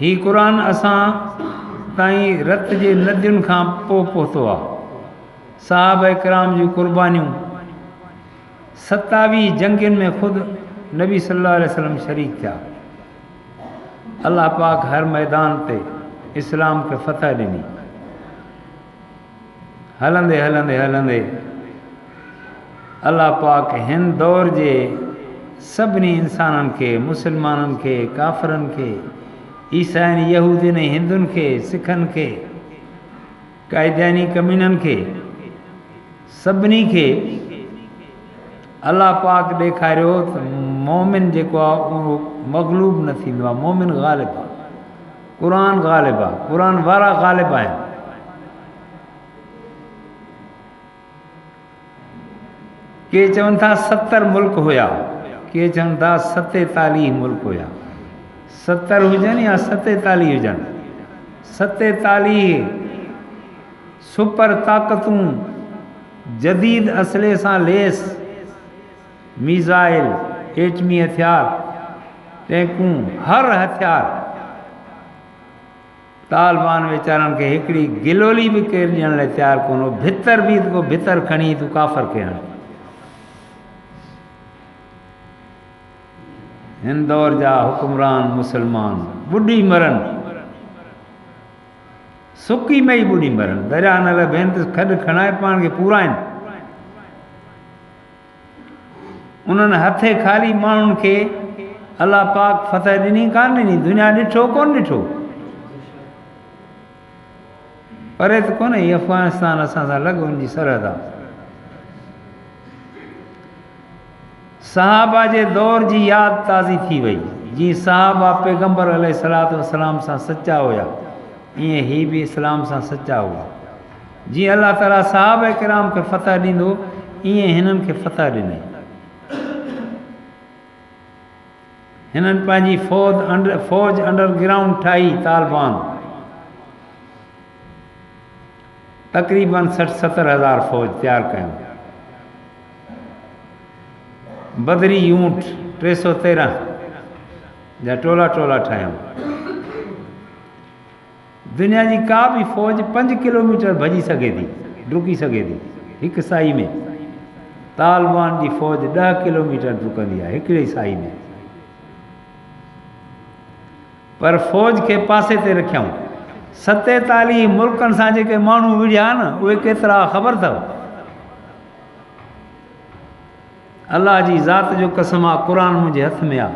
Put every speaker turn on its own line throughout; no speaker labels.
ही क़ुरान असां ताईं रत जे नदियुनि खां पोइ पहुतो आहे। साहब इकराम जूं क़ुर्बानियूं 27 जंगियुनि में ख़ुदि नबी सल्लल्लाहु अलैहि वसल्लम शरीक थिया। अल्लाह पाक हर मैदान ते इस्लाम खे फ़तह ॾिनी। हलंदे हलंदे हलंदे अल्लाह पाक हिन दौर जे सभिनी इंसाननि खे, मुसलमाननि खे, काफ़िरनि खे, ईसाइनि, यहूदियुनि, हिंदुनि खे, सिखनि खे, क़ाइदानी कमीननि खे, सभिनी खे अल्लाह पाक ॾेखारियो त मोमिन जेको आहे उहो मग़लूब न थींदो आहे। मोमिन ग़ालिब आहे, क़ुरान ग़ालिब आहे, क़ुरान वारा ग़ालिब आहिनि। के चवनि था 70 मुल्क हुया, के चवनि था 47 मुल्क हुया। 70 हुजनि या 47 हुजनि, 47 सुपर ताक़तूं जदीद असले सां लेस मीज़ाइल, एटमी हथियार, टैंकूं, हर हथियार तालिबान वीचारनि खे हिकिड़ी गिलोली बि केरु ॾियण लाइ तयारु कोन हो। भितर बि को भितर खणी तूं काफ़र खे हण। हिन दौर जा हुकुमरान मुसलमान ॿुॾी मरनि, सुकी में ई ॿुॾी मरनि, दरिया न लभनि त खॾु खणाए पाण खे पूराइनि। उन्हनि हथे ख़ाली माण्हुनि खे अल्लाह पाक फ़तह ॾिनी कान ॾिनी, दुनिया ॾिठो कोन ॾिठो। परे त कोन्हे, हीअ अफ़गानिस्तान असां सां लॻ उन जी सरहद आहे। सहाबा जे दौर जी यादि ताज़ी थी वई। जीअं सहाबा पैगम्बर अलैहिस्सलातु वस्सलाम सां सचा हुया, ईअं ही बि इस्लाम सां सचा हुआ। जीअं अल्लाह ताला सहाबा इकराम खे फ़तह ॾींदो, ईअं हिननि खे फ़तह ॾिनई। हिननि पंहिंजी फ़ौज अंडरग्राउंड ठाही। तालिबान तक़रीबन 60-70 हज़ार फ़ौज तयारु कयूं। बदरी यूंट 313 जा टोला टोला ठाहियूं। दुनिया जी का बि फ़ौज 5 किलोमीटर भॼी सघे थी, डुकी सघे थी हिकु साई में। तालिबान जी फ़ौज 10 किलोमीटर डुकंदी आहे हिकिड़े साई में। पर फ़ौज खे पासे ते रखियऊं। 47 मुल्कनि सां जेके माण्हू विढ़िया न, उहे केतिरा ख़बर अथव? अल्लाह जी ज़ात जो कसम आहे, क़ुरान मुंहिंजे हथ में आहे।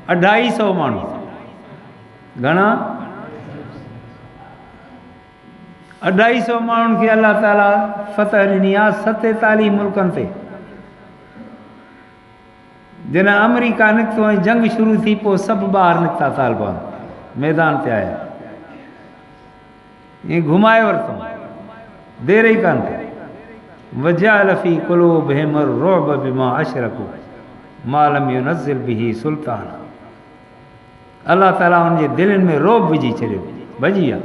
250 माण्हू, घणा? 250 माण्हुनि खे अल्लाह ताला फ़तह ॾिनी आहे 47 मुल्कनि ते। जॾहिं अमेरिका निकितो ऐं जंग शुरू थी, पोइ सभु ॿाहिरि निकिता, तालिबान मैदान ते आया। ईअं घुमाए वरितऊं, देर ई कान थी। वजअल फी क़ुलूबिहिम रुअब बिमा अशरकू मा लम युनज़्ज़िल बिही सुल्तान। अल्लाह ताला उनजे दिलनि में रोब विझी छॾियो, भॼी विया।